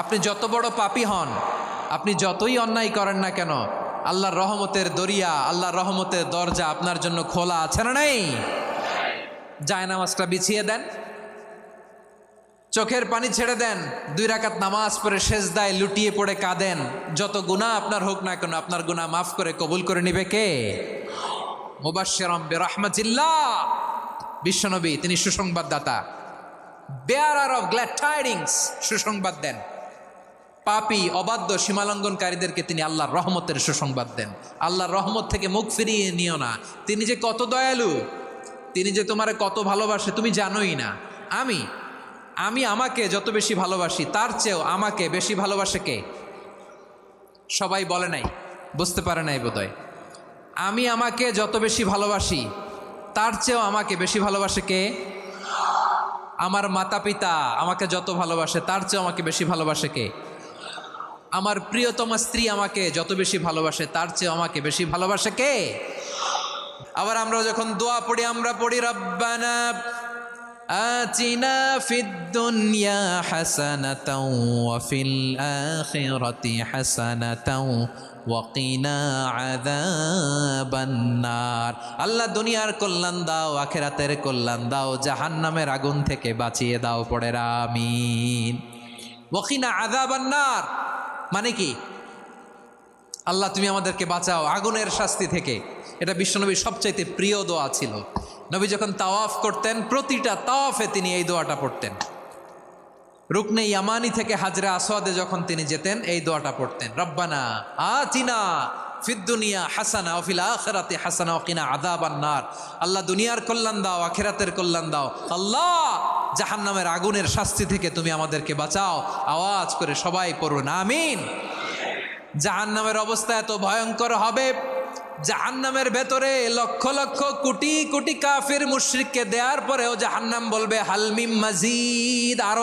আপনি যত বড় পাপী হন, আপনি যতই অন্যায় করেন না কেন, আল্লাহর রহমতের দরিয়া, আল্লাহর রহমতের দরজা আপনার জন্য খোলা আছে না নাই? জায়নামাজটা বিছিয়ে দেন, চোখের পানি ছেড়ে দেন, 2 রাকাত নামাজ পড়ে সেজদায় লুটিয়ে পড়ে কাঁদেন। যত গুনাহ আপনার হোক না কেন, আপনার গুনাহ মাফ করে কবুল করে নিবে কে? মুবাশশিরাম বিরহমাতিল্লাহ, বিশ্বনবী তিনি সুসংবাদদাতা, বেয়ারার অফ গ্ল্যাড টাইডিংস, সুসংবাদ দেন। পাপী অবাধ্য সীমালঙ্ঘনকারীদেরকে তিনি আল্লাহর রহমতের সুসংবাদ দেন। আল্লাহর রহমত থেকে মুখ ফিরিয়ে নিও না। তিনি যে কত দয়ালু, তিনি যে তোমারে কত ভালোবাসে তুমি জানোই না। আমি আমাকে যত বেশি ভালোবাসি তার চেয়েও আমাকে বেশি ভালোবাসে কে? সবাই বলে নাই, বুঝতে পারে নাই বোধহয়। আমি আমাকে যত বেশি ভালোবাসি তার চেয়েও আমাকে বেশি ভালোবাসে কে? আমার মাতা পিতা আমাকে যত ভালোবাসে তার চেয়েও আমাকে বেশি ভালোবাসে কে? আমার প্রিয়তমা স্ত্রী আমাকে যত বেশি ভালোবাসে তার চেয়েও আমাকে বেশি ভালোবাসে কে? আবার আমরা যখন দোয়া পড়ি, আমরা পড়ি রব্বানা আতিনা ফিদ দুনিয়া হাসানাতাও ওয়া ফিল আখিরাতি হাসানাতাও ওয়া কিনা আযাবান নার। আল্লাহ দুনিয়ার কল্যাণ দাও, আখিরাতের কল্যাণ দাও, জাহান্নামের আগুন থেকে বাঁচিয়ে দাও। পড়ে আমিন। ওয়া কিনা আযাবান নার মানে কি? আল্লাহ তুমি আমাদেরকে বাঁচাও আগুনের শাস্তি থেকে। এটা বিশ্বনবীর সবচাইতে প্রিয় দোয়া ছিল। নবী যখন তাওয়াফ করতেন, প্রতিটা তাওয়াফে তিনি এই দোয়াটা পড়তেন। রুকনে ইয়ামানি থেকে হাজরে আসওয়াদে যখন তিনি যেতেন, এই দোয়াটা পড়তেন, রব্বানা আতিনা ফিদ দুনিয়া হাসানা ওয়া ফিল আখিরাতি হাসানা ওয়া কিনা আযাবান নার। আল্লাহ দুনিয়ার কল্যাণ দাও, আখিরাতের কল্যাণ দাও। আল্লাহ জাহান্নামের আগুনের শাস্তি থেকে তুমি আমাদেরকে বাঁচাও। আওয়াজ করে সবাই পড়ুন আমিন। জাহান্নামের অবস্থা এত ভয়ঙ্কর হবে, জাহান্নামের ভেতরে লক্ষ লক্ষ কোটি কোটি কাফির মুশরিককে দেওয়ার পরেও জাহান্নাম বলবে হাল মিন মাজিদ, আরো